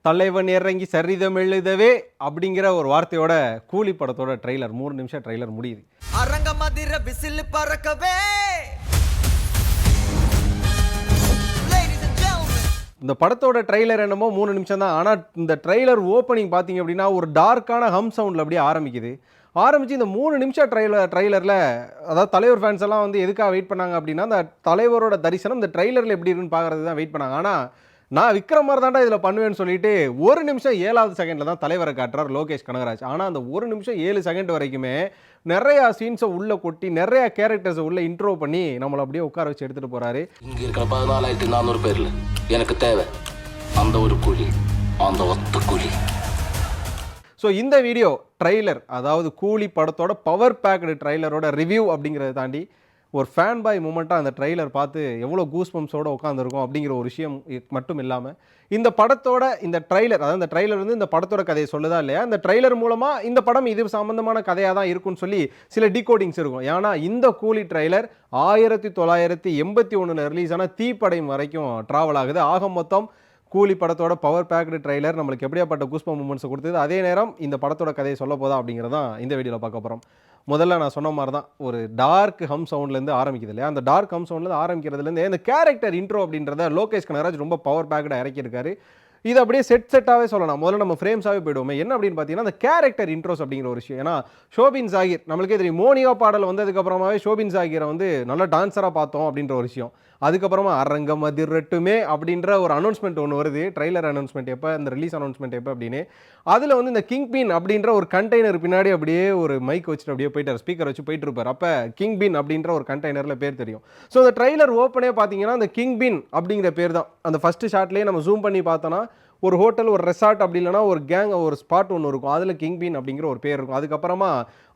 தலைவன் இறங்கி சரிதம் எழுதவே அப்படிங்கிற ஒரு வார்த்தையோட கூலி படத்தோட ட்ரெய்லர் 3 நிமிஷம் ட்ரெய்லர் முடியுது. அரங்க மதிர விசில் பறக்கவே. இந்த படத்தோட ட்ரெய்லர் என்னமோ 3 நிமிஷம் தான். ஆனால் இந்த ட்ரெய்லர் ஓப்பனிங் பார்த்தீங்க அப்படின்னா ஒரு டார்க்கான ஹம் சவுண்டில் அப்படியே ஆரம்பிக்குது. ஆரம்பித்து இந்த 3 நிமிஷம் ட்ரெய்லரில் அதாவது தலைவர் ஃபேன்ஸ் எல்லாம் வந்து எதுக்காக வெயிட் பண்ணாங்க அப்படின்னா அந்த தலைவரோட தரிசனம் இந்த ட்ரெய்லரில் எப்படி இருக்குன்னு பார்க்குறது தான் வெயிட் பண்ணாங்க. ஆனால் நான் விக்ரம் மாதிரி தாண்டா இதில் பண்ணுவேன்னு சொல்லிட்டு 1 நிமிஷம் 7வது செகண்டில் தான் தலைவரை காட்டுறார் லோகேஷ் கனகராஜ். ஆனால் அந்த 1 நிமிஷம் 7 செகண்ட் வரைக்குமே நிறையா சீன்ஸை உள்ளே கொட்டி நிறையா கேரக்டர்ஸை உள்ளே இன்ட்ரோ பண்ணி நம்மளை அப்படியே உட்கார வச்சு எடுத்துகிட்டு போகிறாரு. இங்கே இருக்கிற 14,400 பேரில் எனக்கு தேவை அந்த ஒரு குழி, அந்த ஒத்த குழி. ஸோ இந்த வீடியோ ட்ரெய்லர், அதாவது கூலி படத்தோட பவர் பேக்டு ட்ரெய்லரோட ரிவ்யூ அப்படிங்கிறத தாண்டி ஒரு ஃபேன் பாய் மூமெண்ட்டாக அந்த ட்ரெய்லர் பார்த்து எவ்வளோ கூஸ் பம்ப்ஸோடு உட்காந்துருக்கும் அப்படிங்கிற ஒரு விஷயம் மட்டும் இல்லாமல் இந்த படத்தோட இந்த ட்ரெய்லர், அதாவது இந்த ட்ரெய்லர் வந்து இந்த படத்தோட கதையை சொல்லுதா இல்லையா, இந்த ட்ரெய்லர் மூலமாக இந்த படம் இது சம்மந்தமான கதையாக தான் இருக்குன்னு சொல்லி சில டீகோடிங்ஸ் இருக்கும். ஏன்னா இந்த கூலி ட்ரெய்லர் 1981 ரிலீஸ் ஆன தீப்படையும் வரைக்கும் ட்ராவல் ஆகுது. ஆக மொத்தம் கூலி படத்தோட பவர் பேக்டு ட்ரெய்லர் நம்மளுக்கு எப்படியாப்பட்ட கூஸ்பம் மூமெண்ட்ஸை கொடுத்தது, அதே நேரம் இந்த படத்தோட கதையை சொல்ல போதா அப்படிங்கிறதான் இந்த வீடியோவில் பார்க்க போகிறோம். முதல்ல நான் சொன்ன மாதிரி தான் ஒரு டார்க் ஹம் சவுண்ட்லேருந்து ஆரம்பிக்குது இல்லையா, அந்த டார்க் ஹம் சவுண்ட்லேருந்து ஆரம்பிக்கிறதுலேருந்து இந்த கேரக்டர் இன்ட்ரோ அப்படின்றத லோகேஷ் கனகராஜ் ரொம்ப பவர் பேக்டாக இறக்கியிருக்காரு. இது அப்படியே செட்டாகவே சொல்லலாம். முதல்ல நம்ம ஃப்ரேம்ஸாகவே போயிடுவோமே. என்ன அப்படின்னு பார்த்தீங்கன்னா அந்த கேரக்டர் இன்ட்ரோஸ் அப்படிங்கிற ஒரு விஷயம். ஏன்னா ஷோபின் ஜாகிர் நம்மளுக்கே தெரியும், மோனியா பாடல் வந்ததுக்கப்புறமாவே ஷோபின் ஜாகிரை வந்து நல்ல டான்ஸராக பார்த்தோம் அப்படின்ற ஒரு விஷயம். அதுக்கப்புறமா அரங்கம் அதிரட்டுமே அப்படின்ற ஒரு அனௌன்ஸ்மெண்ட் ஒன்று வருது, ட்ரெய்லர் அனௌன்ஸ்மெண்ட் எப்போ, இந்த ரிலீஸ் அனௌன்ஸ்மெண்ட் எப்போ அப்படின்னு. அதில் வந்து இந்த கிங் பின் அப்படின்ற ஒரு கண்டெய்னர் பின்னாடி அப்படியே ஒரு மைக் வச்சுட்டு அப்படியே போயிட்டார், ஸ்பீக்கர் வச்சு போயிட்டு இருப்பார். அப்போ கிங் பின் அப்படின்ற ஒரு கண்டெய்னரில் பேர் தெரியும். ஸோ அந்த ட்ரெய்லர் ஓப்பனே பார்த்தீங்கன்னா அந்த கிங் பின் அப்படிங்கிற பேர் தான். அந்த ஃபஸ்ட்டு ஷாட்லேயே நம்ம ஜூம் பண்ணி பார்த்தோன்னா ஒரு ஹோட்டல், ஒரு ரெசார்ட், அப்படி இல்லைனா ஒரு கேங், ஒரு ஸ்பாட் ஒன்று இருக்கும், அதில் கிங் பின் அப்படிங்கிற ஒரு பேர் இருக்கும். அதுக்கப்புறமா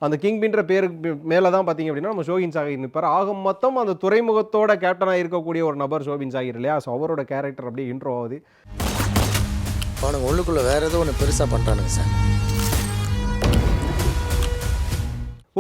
அந்த கிங் பின்ற பேருக்கு மேலே தான் பார்த்தீங்க அப்படின்னா நம்ம ஷோபின் ஜாகிர் நிற்பார். ஆக மொத்தம் அந்த துறைமுகத்தோட கேப்டனாக இருக்கக்கூடிய ஒரு நபர் ஷோபின் ஜாகிர் இல்லையா. ஸோ அவரோட கேரக்டர் அப்படியே இன்ட்ரோ ஆகுது. அவனுக்கு உள்ளுக்குள்ளே வேறு ஏதோ ஒன்று பெருசாக பண்ணுறானுங்க சார்.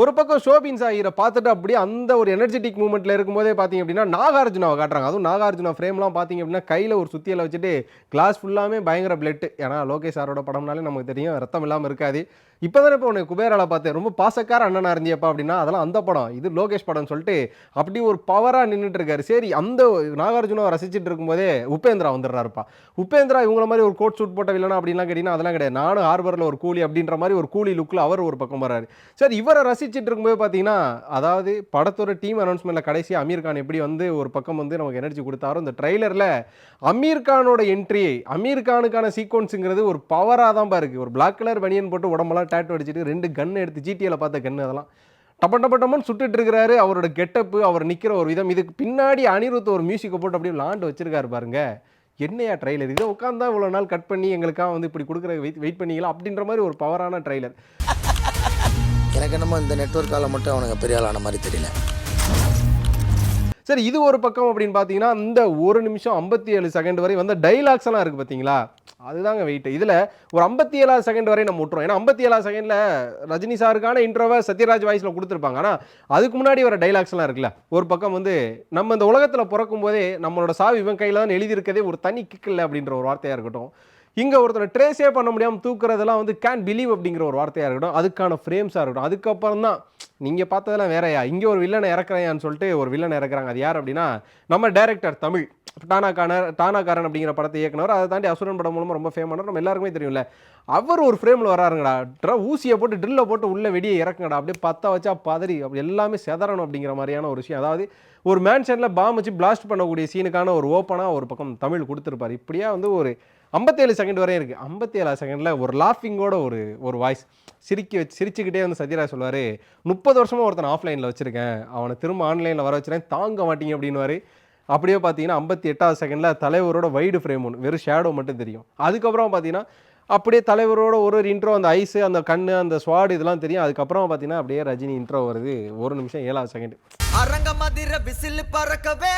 ஒரு பக்கம் ஷோபின் ஜாகிரை பார்த்துட்டு அப்படியே அந்த ஒரு எனர்ஜெட்டிக் மூமெண்ட்டில் இருக்கும்போதே பார்த்தீங்க அப்படின்னா நாகார்ஜுனாவை காட்டுறாங்க. அதுவும் நாகார்ஜுனா ஃப்ரேம்லாம் பார்த்தீங்க அப்படின்னா கையில் ஒரு சுத்தியில் வச்சுட்டு கிளாஸ் ஃபுல்லாமே பயங்கர பிளட்டு. ஏன்னா லோகேஷ் சாரோட படம்னாலே நமக்கு தெரியும் ரத்தம் இல்லாமல் இருக்காது. இப்போ தானே இப்போ உனக்கு குபேரால பார்த்தேன், ரொம்ப பாசக்கார அண்ணனாக இருந்தியப்பா அப்படின்னா அதெல்லாம் அந்த படம், இது லோகேஷ் படம்னு சொல்லிட்டு அப்படி ஒரு பவராக நின்றுட்டு இருக்காரு. சரி, அந்த நாகார்ஜுனாவை ரசிச்சுட்டு இருக்கும்போதே உபேந்திரா வந்துடுறாருப்பா. உபேந்திரா இவங்கள மாதிரி ஒரு கோட் சூட் போட்ட வில்லனா அப்படின்லாம் கேட்டிங்கன்னா அதெல்லாம் கிடையாது. நானும் ஹார்பரில் ஒரு கூலி அப்படின்ற மாதிரி ஒரு கூலி லுக்கில் அவர் ஒரு பக்கம் வர்றாரு. சரி, இவரை ரசிச்சுட்டு இருக்கும்போது பார்த்தீங்கன்னா அதாவது படத்தோட டீம் அனௌன்ஸ்மெண்ட்டில் கடைசியாக அமீர் கான் எப்படி வந்து ஒரு பக்கம் வந்து நமக்கு எனர்ஜி கொடுத்தாரோ, இந்த ட்ரெய்லரில் அமீர் கானோட என்ட்ரி, அமீர் கானுக்கான சீக்வன்ஸுங்கிறது ஒரு பவராக தான் இருக்குது. ஒரு பிளாக் கலர் பனியன் போட்டு உடம்பெல்லாம் டேட்டு அடிச்சுட்டு 2 கன் எடுத்து ஜிடிஏல பார்த்த கன்று அதெல்லாம் டப்பட்டப்பட்டமன்னு சுட்டுட்டு இருக்கிறாரு. அவரோட கெட்டப்பு, அவர் நிற்கிற ஒரு விதம், இதுக்கு பின்னாடி அனிருத் ஒரு மியூசிக்கை போட்டு அப்படியே லாண்டு வச்சிருக்காரு பாருங்க. என்னையா ட்ரெய்லர் இதை உட்காந்தா இவ்வளோ நாள் கட் பண்ணி எங்களுக்காக வந்து இப்படி கொடுக்குற வெயிட் பண்ணிக்கலாம் அப்படின்ற மாதிரி ஒரு பவரான ட்ரெய்லர். எனக்கு என்னமோ இந்த நெட்வொர்க்கால் மட்டும் அவனுங்க பெரிய ஆளான மாதிரி தெரியல. சரி, இது ஒரு பக்கம் அப்படின்னு பார்த்தீங்கன்னா இந்த 1 நிமிஷம் 57 செகண்ட் வரை வந்து டைலாக்ஸ் எல்லாம் இருக்குது பார்த்தீங்களா, அதுதாங்க வெயிட். இதில் ஒரு 57 செகண்ட் வரை நம்ம விட்டுறோம். ஏன்னா 57 செகண்டில் ரஜினி சாருக்கான இன்ட்ரோவை சத்யராஜ் வாய்ஸில் கொடுத்துருப்பாங்க. ஆனால் அதுக்கு முன்னாடி வர டைலாக்ஸ்லாம் இருக்குல்ல, ஒரு பக்கம் வந்து நம்ம இந்த உலகத்தில் பிறக்கும் போதே நம்மளோட சாவி இவன் கையில் தான் எழுதியிருக்கதே ஒரு தனி கிக்கில்லை அப்படின்ற ஒரு வார்த்தையாக இருக்கட்டும், இங்கே ஒருத்தர் ட்ரேஸே பண்ண முடியாமல் தூக்குறதெல்லாம் வந்து கேன் பிலீவ் அப்படிங்கிற ஒரு வார்த்தையாக இருக்கட்டும், அதுக்கான ஃப்ரேம்ஸாக இருக்கட்டும். அதுக்கப்புறம் தான் நீங்கள் பார்த்ததெல்லாம் வேறையா, இங்கே ஒரு வில்லனை இறக்குறையான்னு சொல்லிட்டு ஒரு வில்லனை இறக்குறாங்க. அது யார் அப்படின்னா நம்ம டைரக்டர் தமிழ் டானாக்காரன் அப்படிங்கிற படத்தை இயக்குனவர். அதை தாண்டி அசுரன் படம் மூலமாக ரொம்ப ஃபேமஸ், நம்ம எல்லாருக்குமே தெரியும்ல. அவர் ஒரு ஃப்ரேமில் வராருங்கடா, ஊசியை போட்டு ட்ரில்லை போட்டு உள்ளே வெடியை இறக்குங்கடா, அப்படியே பற்ற வச்சா பதறி அப்படி எல்லாமே செதறணும் அப்படிங்கிற மாதிரியான ஒரு விஷயம். அதாவது ஒரு மேன்ஷனில் பாம் வச்சு பிளாஸ்ட் பண்ணக்கூடிய சீனுக்கான ஒரு ஓப்பனாக ஒரு பக்கம் தமிழ் கொடுத்துருப்பார். இப்படியா வந்து ஒரு 57 செகண்ட் வரையும் இருக்குது. 57 செகண்டில் ஒரு லாஃபிங்கோட ஒரு வாய்ஸ் சிரிச்சுக்கிட்டே வந்து சத்யராஜ் சொல்லுவார், 30 வருஷமாக ஒருத்தனை ஆஃப்லைனில் வச்சுருக்கேன், அவனை திரும்ப ஆன்லைனில் வர வச்சுருக்கேன், தாங்க மாட்டீங்க அப்படின்னுவார். அப்படியே பார்த்தீங்கன்னா 58வது செகண்டில் தலைவரோட வைடு ஃப்ரேம் ஒன்று, வெறும் ஷேடோ மட்டும் தெரியும். அதுக்கப்புறம் பார்த்தீங்கன்னா அப்படியே தலைவரோட ஒரு இன்ட்ரோ, அந்த ஐஸு, அந்த கண்ணு, அந்த ஸ்வாடு இதெல்லாம் தெரியும். அதுக்கப்புறம் பார்த்தீங்கன்னா அப்படியே ரஜினி இன்ட்ரோ வருது 1 நிமிஷம் 7வது second. Aranga மதிர whistle பறக்கவே.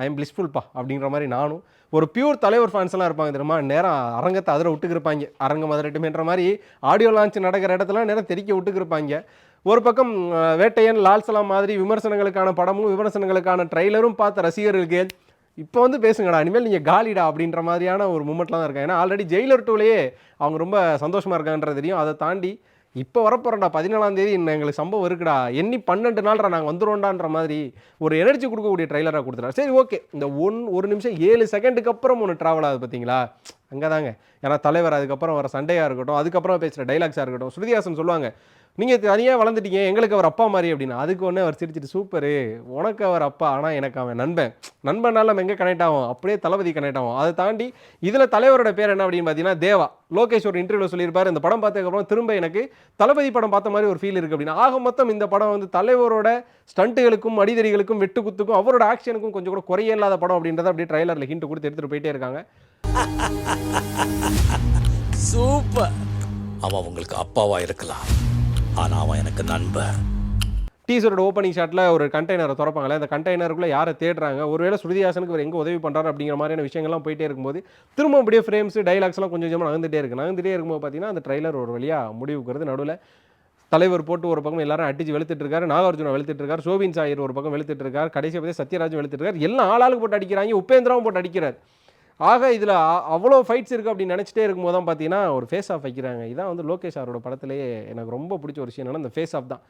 I am பிளிஸ்ஃபுல்ப்பா அப்படிங்கிற மாதிரி நானும் ஒரு பியூர் தலைவர் ஃபேன்ஸ் எல்லாம் இருப்பாங்க தெரியுமா, நேரம் அரங்கத்தை அதில் விட்டுக்கிருப்பாங்க. அரங்கம் அதிரட்டுமேன்ற மாதிரி ஆடியோ லான்ச் நடக்கிற இடத்துல நேரம் தெரிக்க விட்டுக்கிருப்பாங்க. ஒரு பக்கம் வேட்டையன், லால் சலாம் மாதிரி விமர்சனங்களுக்கான படமும் விமர்சனங்களுக்கான ட்ரெய்லரும் பார்த்த ரசிகர்களுக்கு இப்போ வந்து பேசுங்கடா, இனிமேல் நீங்கள் காலிடா அப்படின்ற மாதிரியான ஒரு மூமெண்ட்லாம் தான் இருக்காங்க. ஏன்னா ஆல்ரெடி ஜெயிலர் 2லயே அவங்க ரொம்ப சந்தோஷமாக இருக்காங்கன்றது தெரியும். அதை தாண்டி இப்போ வரப்போகிறோம்டா 14ஆம் தேதி இன்னும் எங்களுக்கு சம்பவம் இருக்குடா, எண்ணி 12 நாள்டா நாங்கள் வந்துடுவோம்டான்ற மாதிரி ஒரு எனர்ஜி கொடுக்கக்கூடிய ட்ரைலராக கொடுத்துட்டாரு. சரி ஓகே, இந்த ஒரு நிமிஷம் 7 செகண்டுக்கு அப்புறம் ஒன்று ட்ராவல் ஆகுது பார்த்தீங்களா, அங்கே தாங்க. ஏன்னா தலைவர் அதுக்கப்புறம் வர சண்டையாக இருக்கட்டும், அதுக்கப்புறம் பேசுகிற டைலாக்ஸாக இருக்கட்டும், ஸ்ருதிஹாசன் சொல்லுவாங்க நீங்கள் தனியாக வளர்ந்துட்டீங்க, எங்களுக்கு அவர் அப்பா மாதிரி அப்படின்னு. அதுக்கு ஒன்று அவர் சிரிச்சிட்டு சூப்பரு, உனக்கு அவர் அப்பா ஆனால் எனக்கு அவன் நண்பனால நம்ம எங்கே கனெக்ட் ஆகும், அப்படியே தளபதி கனெக்ட் ஆகும். அதை தாண்டி இதில் தலைவரோட பேர் என்ன அப்படின்னு பார்த்தீங்கன்னா தேவா. லோகேஷ் ஒரு இன்டர்வியூவில் சொல்லியிருப்பார், இந்த படம் பார்த்ததுக்கப்புறம் திரும்ப எனக்கு தளபதி படம் பார்த்த மாதிரி ஒரு ஃபீல் இருக்குது அப்படின்னு. ஆக மொத்தம் இந்த படம் வந்து தலைவரோட ஸ்டண்ட்டுகளுக்கும் அடிதடிகளுக்கும் வெட்டு குத்துக்கும் அவரோட ஆக்ஷனுக்கும் கொஞ்சம் கூட குறைய இல்லாத படம் அப்படின்றத அப்படியே ட்ரைலரில் ஹிண்ட் கொடுத்து எடுத்துகிட்டு போயிட்டே இருக்காங்க. சூப்பர். அவன் உங்களுக்கு அப்பாவா இருக்கலாம், ஆனா அவன் எனக்கு நண்பன். டீசரோட ஓப்பனிங் ஷாட்டில் ஒரு கண்டெய்னரை திறப்பாங்களே, அந்த கண்டெய்னருக்குள்ளே யாரை தேடுறாங்க, ஒருவேளை ஸ்ருதிஹாசனுக்கு அவர் எங்கே உதவி பண்ணுறாரு அப்படிங்கிற மாதிரியான விஷயங்கள்லாம் போயிட்டே இருக்கும்போது திரும்ப அப்படியே ஃப்ரேம்ஸ் டைலாக்ஸ்லாம் கொஞ்சம் கொஞ்சமாக நகர்ந்துட்டே இருக்கும்போது பார்த்தீங்கன்னா அந்த ட்ரைலர் ஒரு வழியாக முடிவுக்கு வருது. நடுவில் தலைவர் போட்டு ஒரு பக்கம் எல்லாரும் அடிச்சு வெளுத்துட்டு இருக்காரு, நாகார்ஜுனா வெளுத்துட்டு இருக்காரு, சோபின் சாயர் ஒரு பக்கம் வெளுத்துட்டு இருக்காரு, கடைசியாக பார்த்து சத்யராஜும் வெளுத்துட்டு இருக்காரு, எல்லாம் ஆளாளுக்கு போட்டு அடிக்கிறாங்க, உபேந்திராவும் போட்டு அடிக்கிறார். ஆக இதில் அவ்வளோ ஃபைட்ஸ் இருக்குது அப்படின்னு நினச்சிட்டே இருக்கும்போது தான் பார்த்தீங்கன்னா ஒரு ஃபேஸ் ஆஃப் வைக்கிறாங்க. இதான் வந்து லோகேஷ் அவரோட படத்துலேயே எனக்கு ரொம்ப பிடிச்ச ஒரு விஷயம் என்னன்னா இந்த ஃபேஸ் ஆஃப் தான்.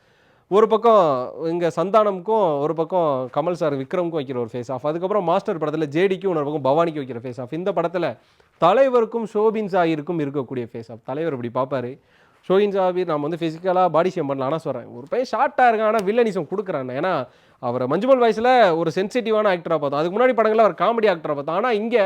ஒரு பக்கம் இங்கே சந்தானமுக்கும் ஒரு பக்கம் கமல் சார் விக்ரமுக்கும் வைக்கிற ஒரு ஃபேஸ் ஆஃப், அதுக்கப்புறம் மாஸ்டர் படத்தில் ஜேடிக்கும் இன்னொரு பக்கம் பவானிக்கு வைக்கிற ஃபேஸ் ஆஃப். இந்த படத்தில் தலைவருக்கும் ஷோபின் சாயிருக்கும் இருக்கக்கூடிய ஃபேஸ் ஆஃப். தலைவர் இப்படி பார்ப்பாரு, ஷோபின் சாபீர் நம்ம வந்து ஃபிசிக்கலாக பாடி ஷேம் பண்ணலாம். ஆனால் சொல்கிறேன் ஒரு பையன் ஷார்ட்டாக இருக்கான், ஆனால் வில்லனிசம் கொடுக்குறாங்க. ஏன்னா அவர் மஞ்சுமல் வாய்ஸில் ஒரு சென்சிட்டிவான ஆக்டராக பார்த்தோம், அதுக்கு முன்னாடி படங்களில் அவர் காமெடி ஆக்டராக பார்த்தோம். ஆனால் இங்கே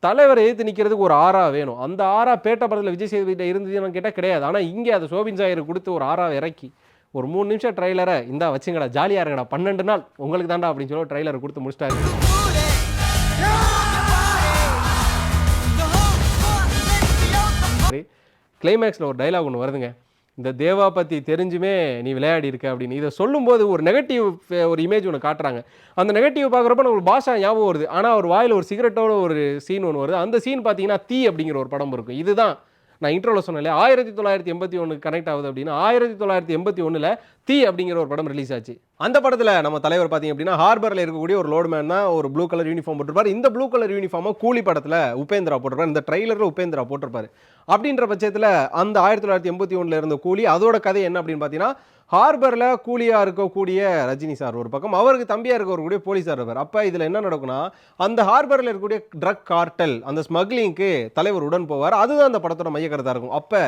தலைவரை எதிர்த்து நிற்கிறதுக்கு ஒரு ஆறா வேணும். அந்த ஆறா பேட்ட படத்தில் விஜய் சேதுபதிட்ட இருந்ததுன்னு கேட்டால் கிடையாது. ஆனால் இங்கே அதை சோபின் சாயர் கொடுத்து ஒரு ஆறாவை இறக்கி ஒரு 3 நிமிஷம் ட்ரைலரை இந்தா வச்சுங்கடா, ஜாலியாக இருக்கடா, 12 நாள் உங்களுக்கு தாண்டா அப்படின்னு சொல்லி ட்ரைலரை கொடுத்து முடிச்சிட்டாரு. கிளைமேக்ஸில் ஒரு டைலாக் ஒன்று வருதுங்க, இந்த தேவா பற்றி தெரிஞ்சுமே நீ விளையாடி இருக்க அப்படின்னு. இதை சொல்லும்போது ஒரு நெகட்டிவ் ஒரு இமேஜ் ஒன்று காட்டுறாங்க. அந்த நெகட்டிவ் பார்க்குறப்ப நமக்கு பாஷா ஞாபகம் வருது. ஆனால் ஒரு வாயில் ஒரு சிகரெட்டோட ஒரு சீன் ஒன்று வருது. அந்த சீன் பார்த்தீங்கன்னா தீ அப்படிங்கிற ஒரு படம் இருக்கும். இதுதான் நான் இன்ட்ரோவில் சொன்னேன், 1981 கனெக்ட் ஆகுது அப்படின்னா 1981 தீ அப்படிங்கிற ஒரு படம் ரிலீஸ் ஆச்சு. அந்த படத்தில் நம்ம தலைவர் பார்த்தீங்க அப்படின்னா ஹார்பரில் இருக்கக்கூடிய ஒரு லோட்மேன் தான் ஒரு ப்ளூ கலர் யூனிஃபார்ம் போட்டிருப்பார். இந்த ப்ளூ கலர் யூனிஃபார்மை கூலி படத்தில் உபேந்திரா போட்டிருப்பார், இந்த ட்ரைலரில் உபேந்திரா போட்டிருப்பார். அப்படின்ற பட்சத்தில் அந்த 1981 இருந்த கூலி அதோட கதை என்ன அப்படின்னு பார்த்தீங்கன்னா ஹார்பரில் கூலியாக இருக்கக்கூடிய ரஜினி சார் ஒரு பக்கம், அவருக்கு தம்பியாக இருக்கக்கூடிய போலீஸார் இருப்பார். அப்போ இதில் என்ன நடக்கும்னா அந்த ஹார்பரில் இருக்கக்கூடிய ட்ரக் கார்டல் அந்த ஸ்மக்லிங்க்கு தலைவர் உடன் போவார். அதுதான் அந்த படத்தோட மையக்கருத்தாக இருக்கும். அப்போ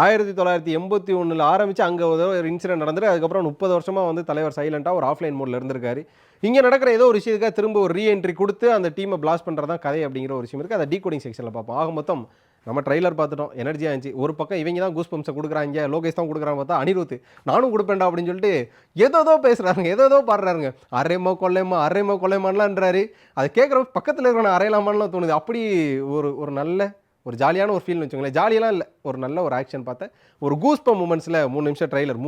1981 ஆரம்பித்து அங்கே ஒரு இன்சிடென்ட் நடந்துட்டு அதுக்கப்புறம் 30 வருஷமாக வந்து தலைவர் சைலண்டாக ஒரு ஆஃப்லைன் மோடில் இருந்திருக்காரு. இங்கே நடக்கிற ஏதோ ஒரு விஷயத்துக்காக திரும்ப ஒரு ரீஎன்ட்ரி கொடுத்து அந்த டீமை பிளாஸ்ட் பண்ணுறதான் கதை அப்படிங்கிற ஒரு விஷயம் இருக்குது. அதை டீகோடிங் செக்ஷனில் பார்ப்போம். ஆக மொத்தம் நம்ம ட்ரைலர் பார்த்துட்டோம், எனர்ஜியாக இருந்துச்சு. ஒரு பக்கம் இவங்க தான் கூஸ் பம்ப்ஸை கொடுக்குறாங்க, லோகேஷ் தான் கொடுக்குறாங்க, பார்த்தா அனிருத் நானும் கொடுப்பேன்டா அப்படின்னு சொல்லிட்டு ஏதோ பேசுகிறாருங்க, ஏதோ பாடுறாருங்க, அரைமா கொள்ளைமான்லான்றாரு. அதை கேட்குறப்ப பக்கத்தில் இருக்கிற அரையலாமான்லாம் தோணுது. அப்படி ஒரு நல்ல ஒரு ஜாலியான ஒரு ஃபீல்னு வச்சுக்கோங்களேன். ஜாலியெல்லாம் இல்லை, ஒரு நல்ல ஒரு ஆக்ஷன் பார்த்தேன். ஒரு கூஸ்பம் மூமெண்ட்ஸில் 3 நிமிஷம் ட்ரைலர்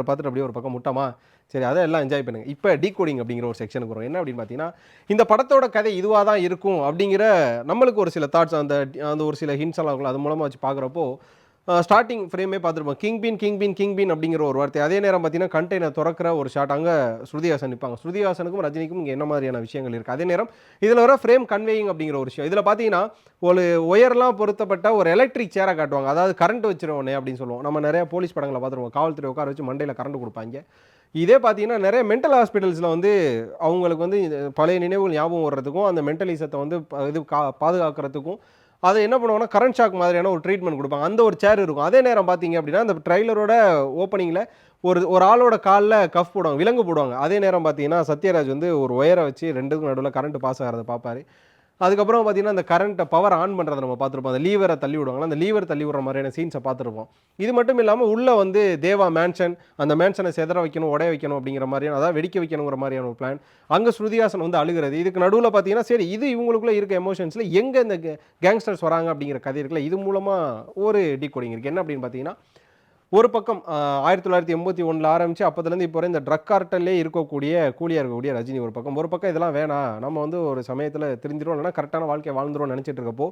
பார்த்துட்டு அப்படியே ஒரு பக்கம் முட்டமா சரி அதை எல்லாம் என்ஜாய் பண்ணுங்க. இப்போ டீகோடிங் அப்படிங்கிற ஒரு செக்ஷனுக்கு வரும். என்ன அப்படின்னு பார்த்தீங்கன்னா இந்த படத்தோட கதை இதுவாக தான் இருக்கும் அப்படிங்கிற நம்மளுக்கு ஒரு சில தாட்ஸ் அந்த ஒரு சில ஹிண்ட்ஸ் எல்லாம் இருக்கும். அது மூலமாக வச்சு பார்க்குறப்போ ஸ்டார்டிங் ஃப்ரேமே பார்த்துருப்போம், கிங்பின் அப்படிங்கிற ஒரு வார்த்தை. அதே நேரம் பார்த்தீங்கன்னா கண்டெய்னர் திறக்கிற ஒரு ஷாட், அங்கே ஸ்ருதிஹாசன் நிற்பாங்க. ஸ்ருதிஹாசனுக்கும் ரஜினிக்கும் இங்கே என்ன மாதிரியான விஷயங்கள் இருக்குது. அதே நேரம் இதில் வர ஃப்ரேம் கன்வேயிங் அப்படிங்கிற ஒரு விஷயம். இதில் பார்த்தீங்கன்னா ஒரு ஒயர்லாம் பொருத்தப்பட்ட ஒரு எலக்ட்ரிக் சேரை காட்டுவாங்க, அதாவது கரண்ட் வச்சிருவோனே அப்படின்னு சொல்லுவோம். நம்ம நிறைய போலீஸ் படங்களை பார்த்துருவோம், காவல்துறை உட்கார வச்சு மண்டையில் கரண்ட் கொடுப்பாங்க. இதே பார்த்தீங்கன்னா நிறைய மென்டல் ஹாஸ்பிட்டல்ஸில் வந்து அவங்களுக்கு வந்து பழைய நினைவுகள் ஞாபகம் வர்றதுக்கும் அந்த மென்டலிசத்தை வந்து பாதுகாக்கிறதுக்கும் அதை என்ன பண்ணுவாங்கன்னா கரண்ட் ஷாக் மாதிரியான ஒரு ட்ரீட்மெண்ட் கொடுப்பாங்க. அந்த ஒரு சேர் இருக்கும். அதே நேரம் பார்த்தீங்க அப்படின்னா அந்த ட்ரைலரோட ஓப்பனிங்கில் ஒரு ஆளோட காலில் கஃப் போடுவாங்க, விலங்கு போடுவாங்க. அதே நேரம் பார்த்தீங்கன்னா சத்யராஜ் வந்து ஒரு ஒயரை வச்சு ரெண்டுக்கும் நடுவில் கரண்ட் பாஸ் ஆகிறத பார்ப்பாரு. அதுக்கப்புறம் பார்த்தீங்கன்னா அந்த கரண்ட்டை பவர் ஆன் பண்ணுறதை நம்ம பார்த்துருப்போம். அந்த லீவரை தள்ளி விடுவாங்களா, அந்த லீவர் தள்ளி விடுற மாதிரியான சீன்ஸை பார்த்துருப்போம். இது மட்டும் இல்லாமல் உள்ளே வந்து தேவா மேன்ஷன், அந்த மேன்ஷனை செதற வைக்கணும், உடைய வைக்கணும் அப்படிங்கிற மாதிரியான, அதாவது வெடிக்க வைக்கணுங்கிற மாதிரியான ஒரு பிளான். அங்கே ஸ்ருதிஹாசன் வந்து அழுகிறது. இதுக்கு நடுவில் பார்த்தீங்கன்னா சரி இது இவங்களுக்குள்ளே இருக்க எமோஷன்ஸில் எங்கே இந்த கேங்ஸ்டர்ஸ் வராங்க அப்படிங்கிற கதை இருக்குல்ல, இது மூலமாக ஒரு டீகோடிங் இருக்குது. என்ன அப்படின்னு பார்த்தீங்கன்னா ஒரு பக்கம் 1981 ஆரம்பித்து அப்போதுலேருந்து இப்போ இந்த ட்ரக் கார்ட்டல்லே இருக்கக்கூடிய கூலியாக இருக்கக்கூடிய ரஜினி ஒரு பக்கம் இதெல்லாம் வேணாம், நம்ம வந்து ஒரு சமயத்தில் தெரிஞ்சிடும், இல்லைனா கரெக்டான வாழ்க்கையை வாழ்ந்துடும் நினச்சிட்டு இருக்கப்போ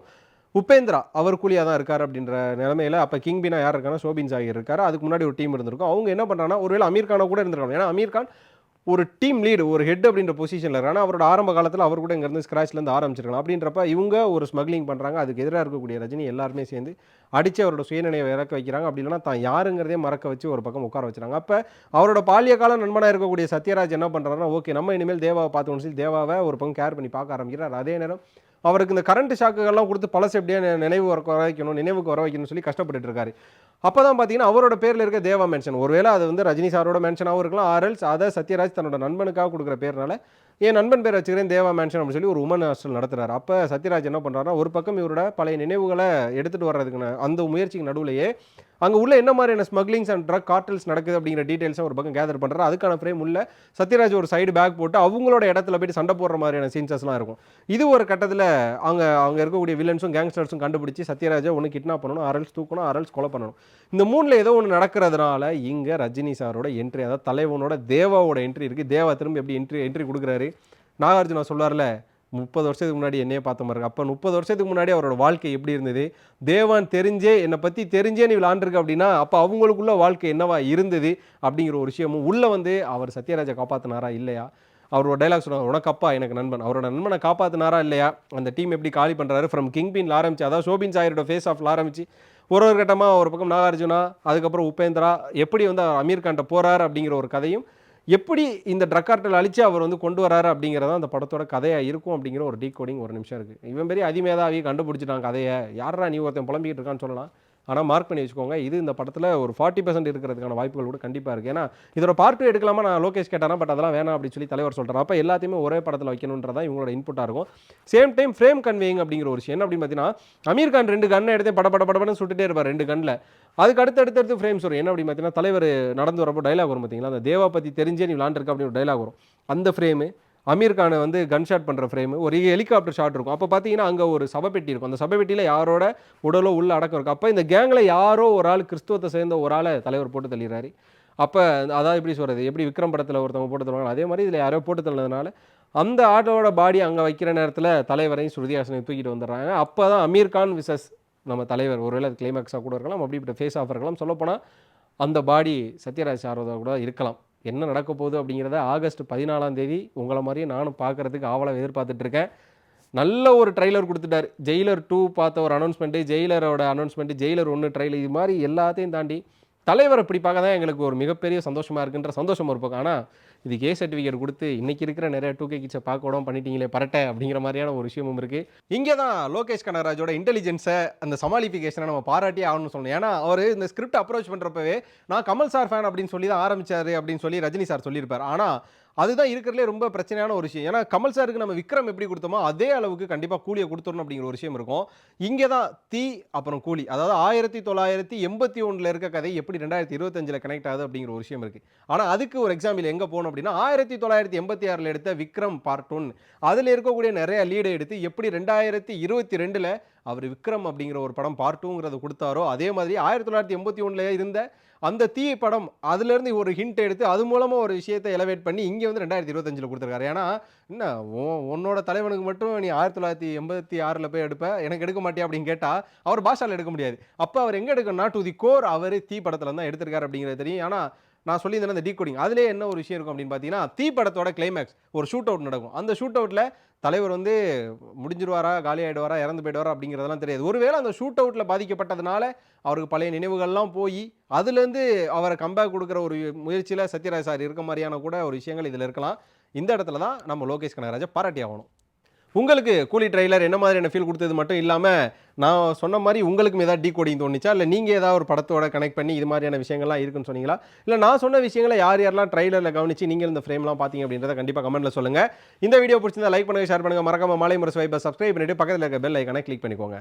உபேந்திரா அவர் கூலியாக தான் இருக்கார் அப்படின்ற நிலைமையில் அப்போ கிங்பினா யார் இருக்கானா ஷோபின் சாகர் இருக்கார். அதுக்கு முன்னாடி ஒரு டீம் இருந்திருக்கும். அவங்க என்ன பண்ணுறாங்கன்னா ஒருவேளை அமீர் கானை கூட இருந்திருக்காங்க. ஏன்னா அமீர் கான் ஒரு டீம் லீடு, ஒரு ஹெட் அப்படின்ற பொசிஷனில் இருக்காரு. ஆனால் அவரோட ஆரம்ப காலத்தில் அவர் கூட இங்கேருந்து ஸ்க்ராட்ச்லேருந்து ஆரம்பிச்சிருக்கலாம். அப்படின்றப்ப இவங்க ஒரு ஸ்மக்லிங் பண்ணுறாங்க. அதுக்கு எதிராக இருக்கக்கூடிய ரஜினி எல்லாருமே சேர்ந்து அடித்து அவரோட சுயநினைவை இறக்க வைக்கிறாங்க. அப்படி இல்லைனா தான் யாருங்கிறதே மறக்க வச்சு ஒரு பக்கம் உட்கார வச்சுறாங்க. அப்போ அவரோட பாலிய கால நண்பனாக இருக்கக்கூடிய சத்யராஜ் என்ன பண்ணுறாருன்னா, ஓகே நம்ம இனிமேல் தேவாவை பார்த்துக்கணும்னு சொல்லி தேவாவை ஒரு பக்கம் கேர் பண்ணி பார்க்க ஆரம்பிக்கிறார். அதே நேரம் அவருக்கு இந்த கரண்ட் ஷாக்குகள்லாம் கொடுத்து பழசு எப்படியா நினைவுக்கு வர வைக்கணும்னு சொல்லி கஷ்டப்பட்டுட்டு இருக்காரு. அப்போ தான் பார்த்தீங்கன்னா அவரோட பேரில் இருக்க தேவா மென்ஷன், ஒருவேளை அது வந்து ரஜினி சாரோட மென்ஷனாகவும் இருக்கலாம், ஆர்எல்ஸ் அதை சத்யராஜ் தன்னோட நண்பனுக்காக கொடுக்குற பேர்னால என் நண்பன் பேர் வச்சுக்கிறேன் தேவா மேன்ஷன் அப்படின்னு சொல்லி ஒரு உமன் ஹாஸ்டல் நடத்துறாரு. அப்போ சத்யராஜ் என்ன பண்ணுறாருன்னா, ஒரு பக்கம் இவரோட பழைய நினைவுகளை எடுத்துகிட்டு வர்றதுக்கு அந்த முயற்சிக்கு நடுவுலையே அங்கே உள்ள என்ன மாதிரியான ஸ்மக்லிங்ஸ் அண்ட் ட்ரக் கார்டல்ஸ் நடக்குது அப்படிங்கிற டீட்டெயில்ஸை ஒரு பக்கம் கேதர் பண்ணுறாரு. அதுக்கான ஃப்ரேம் உள்ள சத்யராஜ் ஒரு சைடு பேக் போட்டு அவங்களோட இடத்துல போய்ட்டு சண்டை போடுற மாதிரியான சீன்ஸஸ்லாம் இருக்கும். இது ஒரு கட்டத்தில் அங்கே இருக்கக்கூடிய வில்லன்ஸும் கேங்ஸ்டர்ஸும் கண்டுபிடிச்சி சத்யராஜை ஒன்று கிட்னாப் பண்ணணும், ஆர்எல்ஸ் தூக்கணும், ஆர்எல்ஸ் கொலை பண்ணணும். இந்த மூணில் ஏதோ ஒன்று நடக்கிறதுனால இங்கே ரஜினி சாரோட என்ட்ரி, அதாவது தலைவனோட தேவாவோட என்ட்ரி இருக்குது. தேவா திரும்ப எப்படி என்ட்ரி கொடுக்குறாரு. நாகார்ஜுனா சொல்வார்ல, 30 வருஷத்துக்கு முன்னாடி என்னையே பார்த்த மாதிரி இருக்கு. அப்போ 30 வருஷத்துக்கு முன்னாடி அவரோட வாழ்க்கை எப்படி இருந்தது, தேவான் தெரிஞ்சே என்னை பற்றி தெரிஞ்சே நீ விளாண்டுருக்கு அப்படின்னா அப்போ அவங்களுக்குள்ள வாழ்க்கை என்னவா இருந்தது அப்படிங்கிற ஒரு விஷயமும் உள்ளே வந்து அவர் சத்யராஜை காப்பாற்றினாரா இல்லையா. அவரோட டைலாக் சொன்னார், உனக்கு அப்பா எனக்கு நண்பன், அவரோட நண்பனை காப்பாற்றினாரா இல்லையா, அந்த டீம் எப்படி காலி பண்ணுறாரு, ஃப்ரம் கிங்பின்ல ஆரம்பிச்சு, அதாவது ஷோபின் சாயரோட ஃபேஸ் ஆஃப்ல ஆரம்பிச்சு ஒரு கட்டமாக ஒரு பக்கம் நாகார்ஜுனா, அதுக்கப்புறம் உபேந்திரா எப்படி வந்து அமீர் கான்ட்ட போகிறார் அப்படிங்கிற ஒரு கதையும், எப்படி இந்த ட்ரக் கார்ட்டல் அழிச்சு அவர் வந்து கொண்டு வராரு அப்படிங்கிறதான் அந்த படத்தோட கதையாக இருக்கும் அப்படிங்கிற ஒரு டீகோடிங் ஒரு நிமிஷம் இருக்குது. இவன் பெரிய அதிமேதாவி கண்டுபிடிச்சிட்டான் கதையை, யாரா நீ ஒருத்தன் புலம்பிக்கிட்டு இருக்கான்னு சொல்லலாம். ஆனால் மார்க் பண்ணி வச்சுக்கோங்க, இது இந்த படத்தில் ஒரு 40% இருக்கிறதுக்கான வாய்ப்புகள் கூட கண்டிப்பாக இருக்குது. ஏன்னா இதோட பார்ட் 2 எடுக்கலாமா நான் லோகேஷ் கேட்டானா, பட் அதெல்லாம் வேணாம் அப்படின்னு சொல்லி தலைவர் சொல்கிறார். அப்போ எல்லாத்தையுமே ஒரே படத்தில் வைக்கணுன்றதான் இவங்களோட இன்புட்டாக இருக்கும். சேம் டைம் ஃப்ரேம் கன்வேயிங் அப்படிங்கிற ஒரு விஷயம் என்ன அப்படின்னு பார்த்தீங்கன்னா, அமீர் கான் 2 கன்னை எடுத்து படப்படன்னு சுட்டுட்டே இருப்பார் 2 கண்ணில். அதுக்கு அடுத்தடுத்து ஃப்ரேம்ஸ் வரும். என்ன அப்படின்னு பார்த்தீங்கன்னா, தலைவர் நடந்து வரப்போ டைலாக் வரும் பார்த்தீங்களா, அந்த தேவா பற்றி தெரிஞ்சே நீ விளாண்டுருக்க அப்படின்னு ஒரு டைலாக் வரும். அந்த ஃப்ரேமு, அமீர் கானை வந்து கன் ஷாட் பண்ணுற ஃப்ரேமு, ஒரு ஹெலிகாப்டர் ஷாட் இருக்கும். அப்போ பார்த்தீங்கன்னா அங்கே ஒரு சபைப்பெட்டி இருக்கும். அந்த சபைப்பெட்டியில் யாரோட உடலோ உள்ள அடக்கம் இருக்கும். அப்போ இந்த கேங்கில் யாரோ ஒரு ஆள் கிறிஸ்துவத்தை சேர்ந்த ஒரு ஆளை தலைவர் போட்டு தள்ளிடுறாரு. அப்போ அதாவது எப்படி சொல்கிறது, எப்படி விக்ரம் படத்தில் ஒருத்தவங்க போட்டு தள்ளுவாங்க, அதே மாதிரி இதில் யாரோ போட்டு தள்ளதுனால அந்த ஆட்டோட பாடி அங்கே வைக்கிற நேரத்தில் தலைவரையும் ஸ்ருதிஹாசனையும் தூக்கிட்டு வந்துடுறாங்க. அப்போ தான் அமீர் கான் விசஸ் நம்ம தலைவர், ஒருவேளை அது கிளைமேக்ஸாக கூட இருக்கலாம், அப்படிப்பட்ட ஃபேஸ் ஆஃப் இருக்கலாம். சொல்லப்போனால் அந்த பாடி சத்யராஜ் சாரோட கூட இருக்கலாம். என்ன நடக்க போகுது அப்படிங்கிறத ஆகஸ்ட் 14ஆம் தேதி உங்களை மாதிரியே நானும் பார்க்குறதுக்கு ஆவலாக எதிர்பார்த்துட்டு இருக்கேன். நல்ல ஒரு ட்ரைலர் கொடுத்துட்டார். ஜெயிலர் 2 பார்த்த ஒரு அனௌன்ஸ்மெண்ட்டு, ஜெயிலரோட அனௌன்ஸ்மெண்ட்டு, ஜெயிலர் 1 ட்ரைலர், இது மாதிரி எல்லாத்தையும் தாண்டி தலைவரை இப்படி பார்க்க தான் எங்களுக்கு ஒரு மிகப்பெரிய சந்தோஷமாக இருக்குன்ற சந்தோஷம் ஒரு பக்கம். ஆனால் இதுக்கு சர்டிஃபிகேட் கொடுத்து இன்றைக்கி இருக்கிற நிறைய 2K கிட்ஸை பார்க்க விடாமல் பண்ணிட்டீங்களே பரட்டை அப்படிங்கிற மாதிரியான ஒரு விஷயமும் இருக்குது. இங்கே தான் லோகேஷ் கனகராஜோட இன்டெலிஜென்ஸை, அந்த சமாளிஃபிகேஷனை நம்ம பாராட்டி ஆகணும்னு சொல்லணும். ஏன்னா அவர் இந்த ஸ்கிரிப்ட் அப்ரோச் பண்ணுறப்பவே நான் கமல் சார் ஃபேன் அப்படின்னு சொல்லி தான் ஆரம்பித்தார் அப்படின்னு சொல்லி ரஜினி சார் சொல்லியிருப்பார். ஆனால் அதுதான் இருக்கிறதுலே ரொம்ப பிரச்சனையான ஒரு விஷயம். ஏன்னா கமல் சாருக்கு நம்ம விக்ரம் எப்படி கொடுத்தோமோ அதே அளவுக்கு கண்டிப்பாக கூலியை கொடுத்துடணும் அப்படிங்கிற ஒரு விஷயம் இருக்கும். இங்கே தான் தீ அப்புறம் கூலி, அதாவது 1981 இருக்க கதை எப்படி 2025 கனெக்ட் ஆகுது அப்படிங்கிற ஒரு விஷயம் இருக்குது. ஆனால் அதுக்கு ஒரு எக்ஸாம்பிள் எங்கே போகணும் அப்படின்னா, 1986 எடுத்த விக்ரம் பார்ட் 1, அதில் இருக்கக்கூடிய நிறைய லீடை எடுத்து எப்படி 2022 அவர் விக்ரம் அப்படிங்கிற ஒரு படம் பார்ட் 2ங்கிறத கொடுத்தாரோ, அதே மாதிரி 1981 இருந்த அந்த தீ படம் அதுலேருந்து ஒரு ஹிண்ட் எடுத்து அது மூலமாக ஒரு விஷயத்தை எலவேட் பண்ணி இங்கே வந்து 2025 கொடுத்துருக்காரு. ஏன்னா என்ன உன்னோட தலைவனுக்கு மட்டும் நீ 1986 போய் எடுப்ப, எனக்கு எடுக்க மாட்டியா அப்படின்னு கேட்டால் அவர் பாஷாவில் எடுக்க முடியாது. அப்போ அவர் எங்கே எடுக்கணும்னா டு தி கோர் அவர் தீ படத்தில் தான் எடுத்திருக்காரு அப்படிங்கிறது தெரியும். ஆனால் நான் சொல்லியிருந்தேன் அந்த டீகோடிங், அதிலே என்ன ஒரு விஷயம் இருக்கும் அப்படின்னு பார்த்தீங்கன்னா, தீ படத்தோட கிளைமேக்ஸ் ஒரு ஷூட் அவுட் நடக்கும். அந்த ஷூட் அவுட்டில் தலைவர் வந்து முடிஞ்சிருவாரா, காலி ஆகிடுவாரா, இறந்து போயிடுவாரா அப்படிங்கிறதெல்லாம் தெரியாது. ஒருவேளை அந்த ஷூட் அவுட்டில் பாதிக்கப்பட்டதுனால அவருக்கு பழைய நினைவுகள்லாம் போய் அதுலேருந்து அவரை கம்பேக் கொடுக்குற ஒரு முயற்சியில் சத்யராஜ் சார் இருக்க மாதிரியான கூட ஒரு விஷயங்கள் இதில் இருக்கலாம். இந்த இடத்துல தான் நம்ம லோகேஷ் கனகராஜை பாராட்டி ஆகணும். உங்களுக்கு கூலி ட்ரெய்லர் என்ன மாதிரியான ஃபீல் கொடுத்தது மட்டும் இல்லாமல், நான் சொன்ன மாதிரி உங்களுக்கும் ஏதாவது டீகோடிங் தோணுச்சா, இல்லை நீங்கள் ஏதாவது ஒரு படத்தோட கனெக்ட் பண்ணி இது மாதிரியான விஷயங்கள்லாம் இருக்குன்னு சொன்னீங்களா, இல்லை நான் சொன்ன விஷயங்களை யாரெல்லாம் ட்ரெய்லரில் கவனிச்சு நீங்கள் இந்த ஃப்ரேம்லாம் பார்த்தீங்க அப்படின்றத கண்டிப்பாக கமெண்ட்டில் சொல்லுங்கள். இந்த வீடியோ பிடிச்சிருந்தா லைக் பண்ணுங்கள், ஷேர் பண்ணுங்கள், மறக்காம மாலை முரசு வைப்பை சப்ஸ்கிரைப் பண்ணிவிட்டு பக்கத்தில் இருக்க பெல் ஐக்கானை கிளிக் பண்ணிக்கோங்க.